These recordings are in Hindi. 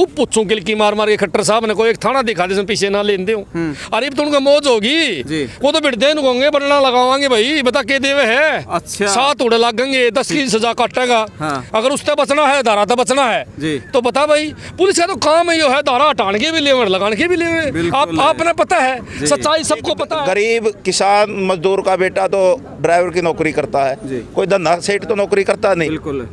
खूब पूछूं किलकी मार मार के खट्टर साहब ने, कोई एक थाना दिखा दे पीछे ना लेन दे। अरे तो उनका मौज होगी, वो तो बिरदे होंगे बनना लगावांगे भाई, बता के देवे है। अच्छा 7 उड़े लागेंगे, 10 की सजा काटेगा। अगर उससे बचना है, धारा तो बचना है तो बता भाई, पुलिस का तो काम है, है धारा हटाने के भी ले लगाने के भी ले। आपने पता है, सच्चाई सबको पता है। गरीब किसान मजदूर का बेटा तो ड्राइवर की नौकरी करता है, कोई धंधा सेठ तो नौकरी करता नहीं। बिल्कुल।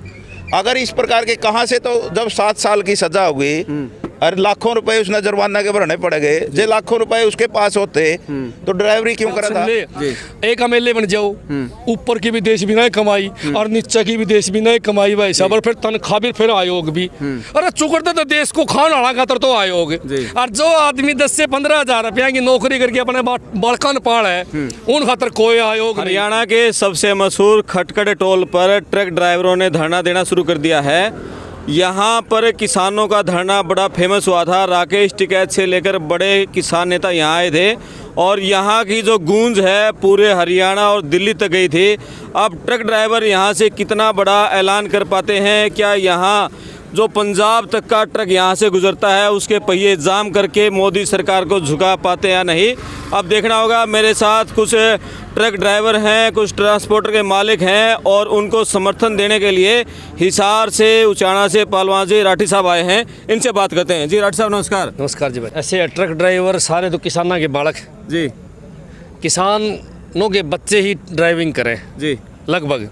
अगर इस प्रकार के कहां से, तो जब 7 साल की सजा होगी, अरे लाखों रुपए उसने जुर्माना के भरने पड़ेंगे, जो लाखों रुपए उसके पास होते तो ड्राइवरी क्यों करा था? एक एमएलए बन जाओ, ऊपर की भी देश भी नहीं कमाई और नीचे की भी देश भी नहीं कमाई भाई साहब, और फिर तनख्वाह भी, फिर आयोग भी। अरे चुकड़ते तो देश को खान आना खातर तो आयोग, और जो आदमी 10 से 15 हजार रुपया की नौकरी करके अपने बड़कन पाल है, उन खातर कोई आयोग। हरियाणा के सबसे मशहूर खटखट टोल पर ट्रक ड्राइवरों ने धरना देना शुरू कर दिया है। यहाँ पर किसानों का धरना बड़ा फेमस हुआ था। राकेश टिकैत से लेकर बड़े किसान नेता यहाँ आए थे और यहाँ की जो गूंज है पूरे हरियाणा और दिल्ली तक गई थी। अब ट्रक ड्राइवर यहाँ से कितना बड़ा ऐलान कर पाते हैं? क्या यहाँ जो पंजाब तक का ट्रक यहाँ से गुजरता है उसके पहिए जाम करके मोदी सरकार को झुका पाते हैं या नहीं? अब देखना होगा। मेरे साथ कुछ ट्रक ड्राइवर हैं, कुछ ट्रांसपोर्टर के मालिक हैं और उनको समर्थन देने के लिए हिसार से, उचाना से पहलवान जी राठी साहब आए हैं। इनसे बात करते हैं। जी राठी साहब नमस्कार। नमस्कार जी भाई। ऐसे ट्रक ड्राइवर सारे तो किसानों के बालक जी, किसानों के बच्चे ही ड्राइविंग करें जी लगभग।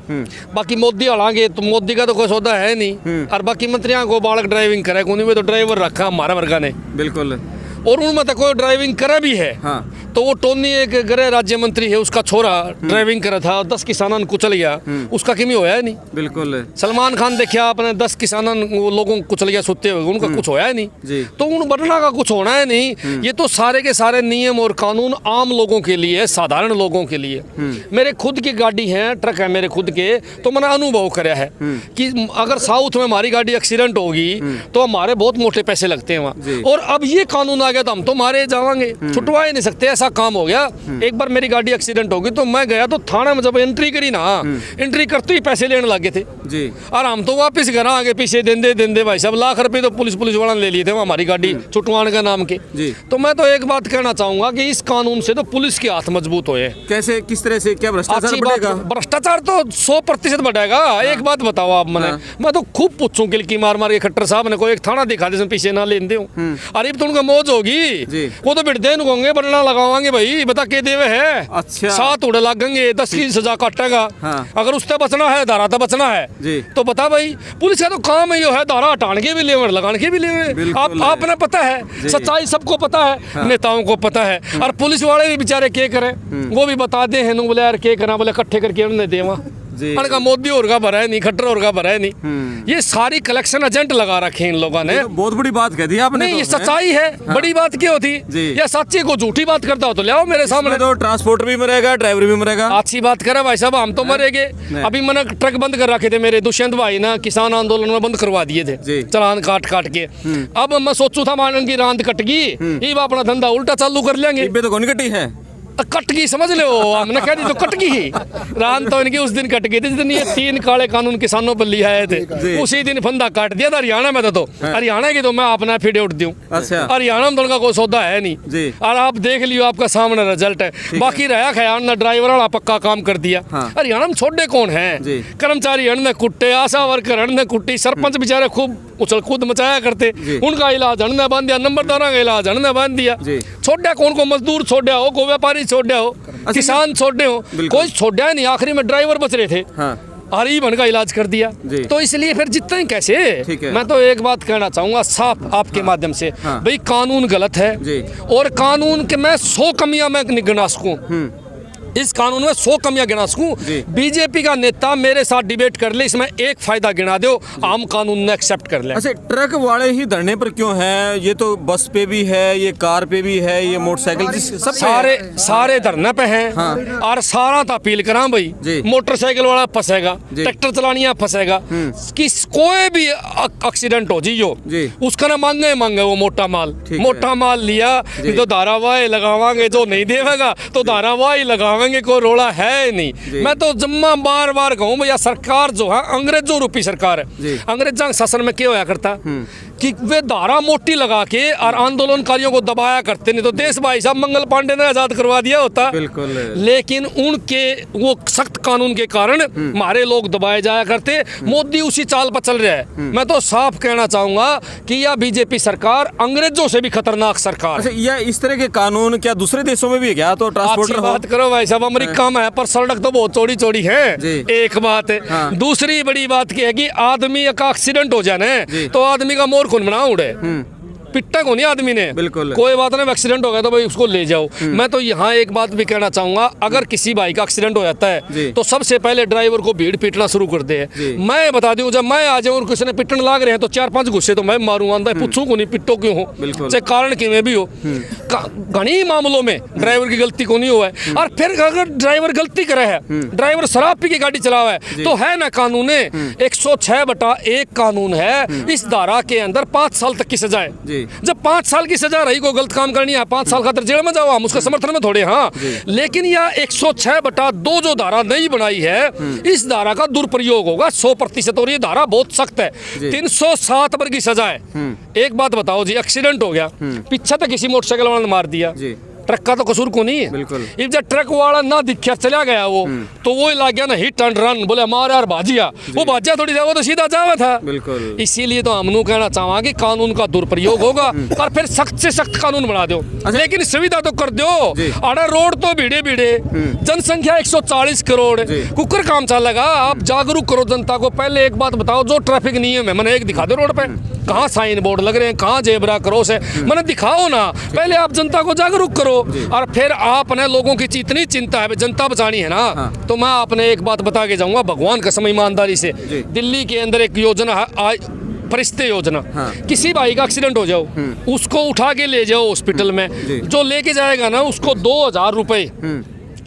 बाकी मोदी हलांगे तो मोदी का तो कोई सौदा है नहीं, और बाकी मंत्रियों को बालक ड्राइविंग करे, उन्हीं में तो ड्राइवर रखा हमारा वर्गा ने। बिल्कुल। और उनमें तो कोई ड्राइविंग करे भी है। हाँ। तो वो टोनी एक गृह राज्य मंत्री है, उसका छोरा ड्राइविंग करा था, 10 किसानन कुचल गया, उसका किमी होया है नहीं। बिल्कुल। सलमान खान देखिया आपने 10 किसानन लोगों को कुचल गया सोते हुए, उनका कुछ होया है नहीं। तो उन बनना का कुछ होना है नहीं। ये तो सारे के सारे नियम और कानून आम लोगों के लिए, साधारण लोगों के लिए। मेरे खुद की गाड़ी है, ट्रक है मेरे खुद के, तो मैंने अनुभव कराया है कि अगर साउथ में हमारी गाड़ी एक्सीडेंट होगी तो हमारे बहुत मोटे पैसे लगते हैं वहाँ। और अब ये कानून आ गया तो हम तो मारे जाएंगे, छुटवा ही नहीं सकते, ऐसा काम हो गया। एक बार मेरी गाड़ी एक्सीडेंट होगी तो मैं गया तो थाने में जब एंट्री करी ना, एंट्री करते ही पैसे लेने लगे थे जी। और हम तो वापस घर आगे पीछे देंदे भाई सब लाख रुपए तो पुलिस वाला ले लिए थे हमारी गाड़ी छुटवाने का नाम के जी। तो मैं तो एक बात कहना चाहूंगा कि इस कानून से तो पुलिस के हाथ मजबूत हुए। कैसे, किस तरह से, क्या भ्रष्टाचार बढ़ेगा? भ्रष्टाचार तो 100% बढ़ेगा। एक बात बताओ आप, मैं तो खूब पूछूं किलकी मार मार के खट्टर साहब ने, कोई एक थाना दिखा दे पीछे ना लेन दे। अरे तो उनका मौज होगी, वो तो बिरदे होंगे बनना लगावांगे भाई, बता के देवे है। अच्छा 7 उड़े लागेंगे, 10 की सजा काटेगा। अगर उससे बचना है, धारा तो बचना है तो बता भाई, पुलिस का तो काम है, है धारा हटाने के भी ले लगाने के भी ले। आपने पता है, सच्चाई सबको पता है, नेताओं को पता है, और पुलिस वाले भी बेचारे क्या करें, वो भी बता दे हैं बोले यार क्या करा, बोले इकट्ठे करके उन्हें दे वहाँ का मोदी और का भरा है नहीं, खट्टर और का भरा है नहीं। ये सारी कलेक्शन एजेंट लगा रखे हैं इन लोगों ने। तो बहुत बड़ी बात कह दी आपने। नहीं, ये सच्चाई है। बड़ी बात क्यों होती? या सच्ची को झूठी बात करता हो तो ले आओ मेरे सामने। तो ट्रांसपोर्टर भी मरेगा, ड्राइवर भी मरेगा। अच्छी बात करे भाई साहब, हम तो मरेंगे। अभी मैंने ट्रक बंद कर रखे थे मेरे, दुष्यंत भाई ना किसान आंदोलन में बंद करवा दिए थे चलान काट के। अब मैं सोचू था मान की रांद कट गई, ये अपना धंधा उल्टा चालू कर लेंगे। तो कौन कटी है? कट गई समझ लो, हमने कह दी तो कट गई ही। रान तो इनकी उस दिन कट गई थी जिस दिन ये 3 काले कानून किसानों पर ले आए थे, उसी दिन फंदा काट दिया था हरियाणा में। तो हरियाणा की तो मैं अपना एफिडेविट दूं, हरियाणा में तो उनका कोई सौदा है नहीं। और आप देख लियो, आपका सामने रिजल्ट है। बाकी रहा ख्याल ना ड्राइवर वाला पक्का काम कर दिया। हरियाणा में छोड़े कौन है? कर्मचारी हड़ने कुट्टे, आशा वर्कर हड़ने कुट्टी, सरपंच बेचारे खूब उछल कूद मचाया करते, उनका इलाज हड़ने बांध दिया, नंबरदारों का इलाज हड़ने बांध दिया। छोड़ा कौन को? मजदूर छोड़ा हो, को व्यापारी छोड़ा हो, किसान छोड़े हो, कोई छोड़ा नहीं। आखिरी में ड्राइवर बच रहे थे, गरीबन का इलाज कर दिया। तो इसलिए फिर जितना ही कैसे, मैं तो एक बात कहना चाहूंगा साफ आपके माध्यम से, भाई कानून गलत है और कानून के मैं 100 कमियां मैं गिना सकूं, इस कानून में 100 कमियां गिना सकूं। बीजेपी का नेता मेरे साथ डिबेट कर ले, इसमें एक फायदा गिना दो, आम कानून ने एक्सेप्ट कर ले। अच्छा, ट्रक वाले ही धरने पर क्यों है? ये तो बस पे भी है, ये कार पे भी है, ये मोटरसाइकिल, सब सारे धरने पे हैं। और सारा तो अपील करा भाई, मोटरसाइकिल वाला फंसेगा, ट्रैक्टर चलानिया फंसेगा, किस कोई भी एक्सीडेंट हो जी उसका ना मांगे वो मोटा माल लिया तो धारावाही लगावांगे, जो नहीं देगा तो धारावाही लगावांगे, कोई रोड़ा है नहीं। मैं तो जम्मा बार कहूँ भैया, सरकार जो है अंग्रेजों रूपी सरकार है। अंग्रेजों के शासन में क्या होया करता कि वे धारा मोटी लगा के और आंदोलनकारियों को दबाया करते, नहीं तो देश भाई साहब मंगल पांडे ने आजाद करवा दिया होता। बिल्कुल। लेकिन उनके वो सख्त कानून के कारण हमारे लोग दबाए जाया करते। मोदी उसी चाल पर चल रहा है। मैं तो साफ कहना चाहूंगा कि यह बीजेपी सरकार अंग्रेजों से भी खतरनाक सरकार अच्छा, यह इस तरह के कानून क्या दूसरे देशों में भी है क्या? तो ट्रांसपोर्टर बात करो भाई साहब, अमेरिका में है पर सड़क तो बहुत चौड़ी चौड़ी है। एक बात है। हाँ। दूसरी बड़ी बात क्या है कि आदमी का एक्सीडेंट हो जाए ना तो आदमी का मोर कौन बना उड़े, पिट्टा को नहीं आदमी ने। बिल्कुल। कोई बात नहीं, एक्सीडेंट हो गया तो भाई उसको ले जाओ। मैं तो यहाँ एक बात भी कहना चाहूंगा, अगर किसी भाई का एक्सीडेंट हो जाता है तो सबसे पहले ड्राइवर को भीड़ पीटना शुरू कर दे। मैं बता दूं, जब मैं आ जाऊं और किसी ने पिटने लाग रहे हैं तो 4-5 गुस्से तो मैं मारूंगा, पूछूं को नहीं पिट्टो क्यों हो, चाहे कारण क्यों भी हो। घनी मामलों में ड्राइवर की गलती को नहीं हुआ है। और फिर अगर ड्राइवर गलती करे है, ड्राइवर शराब पी के गाड़ी चलावा है तो है ना कानून 106/1 कानून है। इस धारा के अंदर 5 साल तक की सजा है। जब 5 साल की सजा रही को गलत काम करनी है, 5 साल खातर जेल में जाओ, हम उसके समर्थन में थोड़े। हाँ, लेकिन यह 106/2 जो धारा नहीं बनाई है, इस धारा का दुरुपयोग होगा 100%। और ये धारा बहुत सख्त है, 307 वर्ग की सजा है। एक बात बताओ जी, एक्सीडेंट हो गया, पीछे तो किसी मोटरसाइकिल वाले ने मार दिया, ट्रक का तो कसूर को नहीं है। बिल्कुल। जब ट्रक वाला ना दिखा चला गया वो तो वो लग गया ना हिट एंड रन, बोले मार यार भाजिया, वो भाजिया थोड़ी सा, वो तो सीधा जावा था। बिल्कुल। इसीलिए तो हम कहना चाहेंगे कानून का दुरुपयोग होगा और फिर सख्त से सख्त कानून बना दो। लेकिन सुविधा तो कर दो। अरे रोड तो भीड़े भीड़े, जनसंख्या 140 करोड़, कुकर काम चलेगा। आप जागरूक करो जनता को। पहले एक बात बताओ, जो ट्रैफिक नियम है मैंने एक दिखा दो, रोड पे कहाँ साइन बोर्ड लग रहे हैं, कहाँ जेब्रा क्रॉस है, मैंने दिखाओ ना। पहले आप जनता को जागरूक करो और फिर आपने लोगों की इतनी चिंता है, जनता बचानी है ना। तो मैं आपने एक बात बता के जाऊंगा, भगवान का समय ईमानदारी से। दिल्ली के अंदर एक योजना है, फरिश्ते योजना। किसी भाई का एक्सीडेंट हो जाओ, उसको उठा के ले जाओ हॉस्पिटल में, जो लेके जाएगा ना उसको 2000 रुपए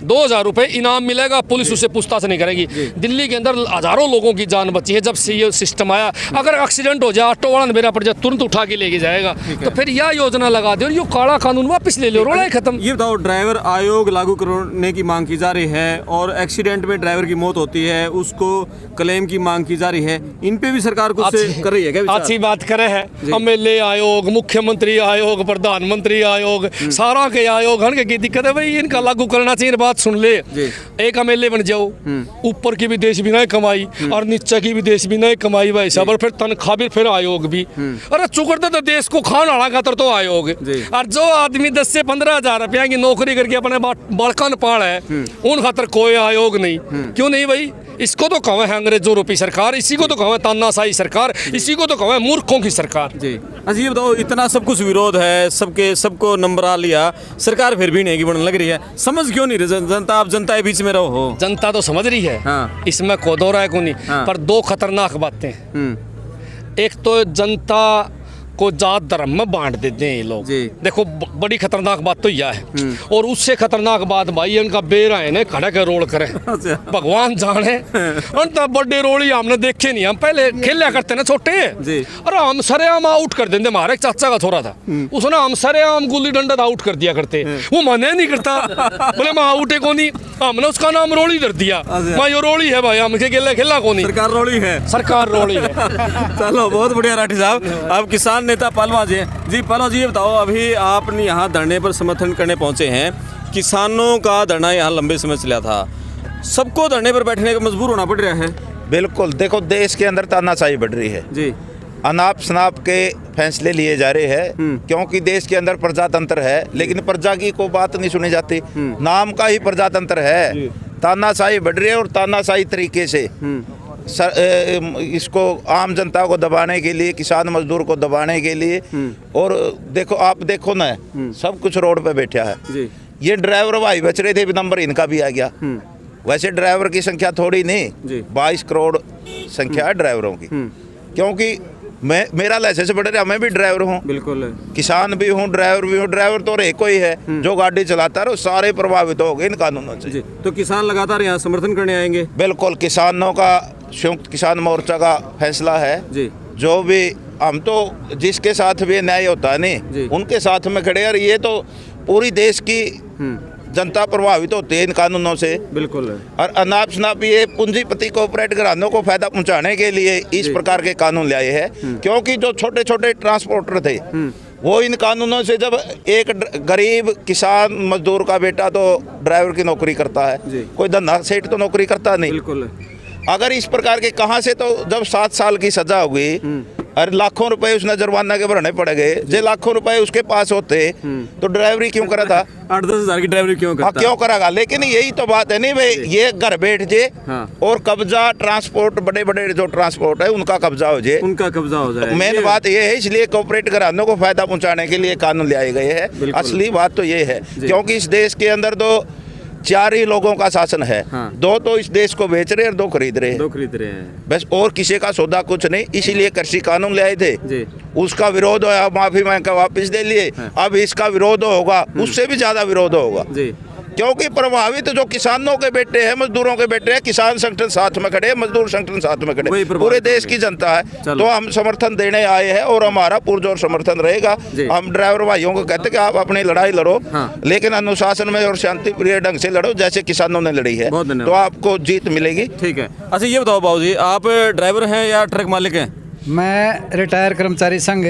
2000 रुपए इनाम मिलेगा। पुलिस उससे पूछताछ नहीं करेगी। दिल्ली के अंदर हजारों लोगों की जान बची है जब से ये सिस्टम आया। अगर एक्सीडेंट हो जाए, ऑटो वाला मेरा पड़ जाए, तुरंत उठा के लेके जाएगा। तो फिर यह योजना लगा दो और ये काला कानून वापस ले लो, रोड़ा खत्म। ये बताओ, ड्राइवर आयोग लागू करने की मांग की जा रही है और एक्सीडेंट में ड्राइवर की मौत होती है, उसको क्लेम की मांग की जा रही है। इन पे भी सरकार कुछ कर रही है क्या? अच्छी बात करे है। MLA आयोग, मुख्यमंत्री आयोग, प्रधानमंत्री आयोग, सारा के आयोग हन की दिक्कत है भाई, इनका लागू करना चाहिए। बात सुन ले, एक MLA बन जाओ, ऊपर की भी देश भी नहीं कमाई और नीचे की भी देश भी नहीं कमाई भाई साहब, और फिर तनख्वाह भी, फिर आयोग भी। अरे चुकड़ते तो देश को खाना वाला खातर तो आयोग। और जो आदमी 10 से 15 हजार रुपया की नौकरी करके अपने बड़कन पाल है, उन खातर कोई आयोग नहीं। क्यों नहीं भाई? इसको तो कहो है अंग्रेजों रूपी सरकार, इसी को तो कहो है तानाशाही सरकार, इसी को तो कहो है मूर्खों की सरकार। जी। अच्छा, ये बताओ, इतना सब कुछ विरोध है, सबको नंबर आ लिया, सरकार फिर भी नहीं बनने लग रही है, समझ क्यों नहीं रही जनता? आप जनता के बीच में रहो हो। जनता तो समझ रही है। हाँ। इसमें कोई दो राय को नहीं। हाँ। पर 2 खतरनाक बातें। एक तो जनता को जात धर्म में बांट देते हैं ये लोग। देखो बड़ी खतरनाक बात तो यह है। और उससे खतरनाक बात भाई, इनका बेरा है ना खड़ा के रोल करे, भगवान जाने। तो बड़े रोल ही हमने देखे नहीं। हम पहले खेला करते ना छोटे, अरे हम सरेआम आउट कर देते। हमारे एक चाचा का थोड़ा था, उसने हम सरेआम गुल्ली डंडा आउट कर दिया करते। वो मने नहीं करता, बोले मैं आउटे को नहीं, हमने उसका नाम रोली धर दिया। मैं ये रोली है भाई, हम खेला को नहीं। सरकार रोली है, सरकार रोली है। चलो बहुत बढ़िया राठी साहब। आप किसान नेता पहलवान जी। पहलवान जी, ये बताओ, अभी आपने यहाँ धरने पर समर्थन करने पहुँचे हैं। किसानों का धरना यहाँ लंबे समय चला था, सबको धरने पर बैठने का मजबूर होना पड़ रहा है। बिल्कुल। देखो, देश के अंदर तानाशाही बढ़ रही है जी, अनाप शनाप के फैसले लिए जा रहे हैं, क्योंकि देश के अंदर प्रजातंत्र है, लेकिन प्रजा की कोई बात नहीं सुनी जाती। नाम का ही प्रजातंत्र है, तानाशाही बढ़ रही है। और तानाशाही तरीके से इसको आम जनता को दबाने के लिए, किसान मजदूर को दबाने के लिए। और देखो, आप देखो ना, सब कुछ रोड पे बैठा है जी। ये ड्राइवर भाई बच रहे थे, नंबर इनका भी आ गया। वैसे ड्राइवर की संख्या थोड़ी नहीं, 22 करोड़ संख्या है ड्राइवरों की। क्योंकि मेरा लाइसेंस बढ़ रहा है, मैं भी ड्राइवर हूँ, बिल्कुल, किसान भी हूँ, ड्राइवर भी हूँ। ड्राइवर तो एक ही है जो गाड़ी चलाता है, सारे प्रभावित हो गए इन कानूनों से। तो किसान लगातार यहाँ समर्थन करने आएंगे? बिल्कुल, किसानों का संयुक्त किसान मोर्चा का फैसला है जी। जो भी हम तो जिसके साथ भी न्याय होता है नहीं, उनके साथ में खड़े। और ये तो पूरी देश की जनता प्रभावित होती है इन कानूनों से। बिल्कुल। और अनाप शनाप ये पूंजीपति कॉर्पोरेट घरानों को फायदा पहुंचाने के लिए इस प्रकार के कानून लाए हैं, क्योंकि जो छोटे छोटे ट्रांसपोर्टर थे वो इन कानूनों से, जब एक गरीब किसान मजदूर का बेटा तो ड्राइवर की नौकरी करता है, कोई धंधा सेठ तो नौकरी करता नहीं। बिल्कुल। अगर इस प्रकार के कहाँ से, तो जब 7 साल की सजा हुई और लाखों रुपए उसने जुर्माना के भरने पड़ गए, जो लाखों रुपए उसके पास होते तो ड्राइवरी क्यों करा था? 8-10 हज़ार की ड्राइवरी क्यों करता? क्यों करागा? लेकिन यही तो बात है नहीं भाई, ये घर बैठ जे और कब्जा ट्रांसपोर्ट, बड़े बड़े जो ट्रांसपोर्ट है उनका कब्जा हो जाए, उनका कब्जा हो जाए। मेन बात ये है, इसलिए कॉर्पोरेट घरानों को फायदा पहुंचाने के लिए कानून लाए गए हैं। असली बात तो ये है, क्योंकि इस देश के अंदर तो 4 ही लोगों का शासन है, 2 तो इस देश को बेच रहे हैं और 2 खरीद रहे हैं, बस, और किसी का सौदा कुछ नहीं। इसीलिए कृषि कानून ले आए थे, उसका विरोध होया, माफी मांग कर वापस दे लिए। अब इसका विरोध होगा, उससे भी ज्यादा विरोध होगा, क्योंकि प्रभावित जो किसानों के बेटे हैं, मजदूरों के बेटे हैं, किसान संगठन साथ में खड़े, मजदूर संगठन साथ में खड़े, पूरे देश की जनता है, तो हम समर्थन देने आए हैं और हमारा पुरजोर समर्थन रहेगा। हम ड्राइवर भाइयों को कहते हैं कि आप अपनी लड़ाई लड़ो, लेकिन अनुशासन में और शांति प्रिय ढंग से लड़ो, जैसे किसानों ने लड़ी है, तो आपको जीत मिलेगी। ठीक है। अच्छा ये बताओ बाबू जी, आप ड्राइवर हैं या ट्रक मालिक हैं? मैं रिटायर कर्मचारी संघ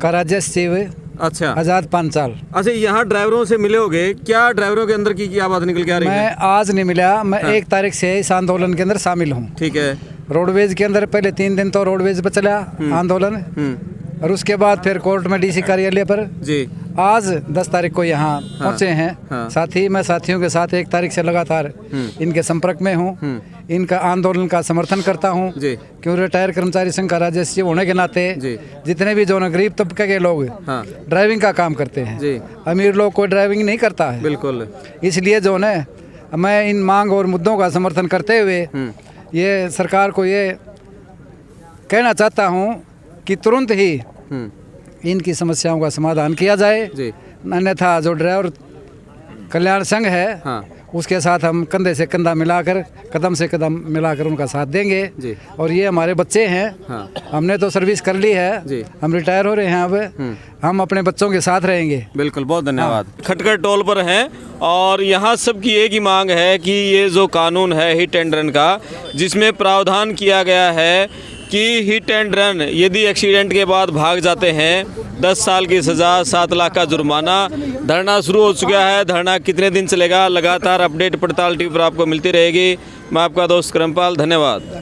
का राज्य सचिव। अच्छा। आजाद 5 साल। अच्छा, यहाँ ड्राइवरों से मिले होगे, क्या ड्राइवरों के अंदर की क्या बात निकल के आ रही है? मैं आज नहीं मिला, मैं 1 तारीख से इस आंदोलन के अंदर शामिल हूँ। ठीक है। रोडवेज के अंदर पहले 3 दिन तो रोडवेज पर चला आंदोलन, और उसके बाद फिर कोर्ट में डीसी कार्यालय पर जी। आज 10 तारीख को यहाँ पहुँचे हैं। साथी मैं साथियों के साथ 1 तारीख से लगातार इनके संपर्क में हूँ, इनका आंदोलन का समर्थन करता हूँ, क्यों रिटायर कर्मचारी संघ का राज्य सचिव होने के नाते जितने भी जो न गरीब तबके के लोग ड्राइविंग का काम करते हैं, अमीर लोग कोई ड्राइविंग नहीं करता है। बिल्कुल। इसलिए जो न मैं इन मांग और मुद्दों का समर्थन करते हुए ये सरकार को ये कहना चाहता हूँ कि तुरंत ही इनकी समस्याओं का समाधान किया जाए, अन्यथा जो ड्राइवर कल्याण संघ है उसके साथ हम कंधे से कंधा मिलाकर, कदम से कदम मिलाकर उनका साथ देंगे। और ये हमारे बच्चे हैं, हमने तो सर्विस कर ली है, हम रिटायर हो रहे हैं, अब हम अपने बच्चों के साथ रहेंगे। बिल्कुल, बहुत धन्यवाद। खटखट टोल पर हैं और यहाँ सबकी एक ही मांग है कि ये जो कानून है हिट एंड रन का, जिसमें प्रावधान किया गया है कि हिट एंड रन यदि एक्सीडेंट के बाद भाग जाते हैं 10 साल की सज़ा, 7 लाख का जुर्माना। धरना शुरू हो चुका है। धरना कितने दिन चलेगा, लगातार अपडेट पड़ताल टीवी पर आपको मिलती रहेगी। मैं आपका दोस्त करमपाल, धन्यवाद।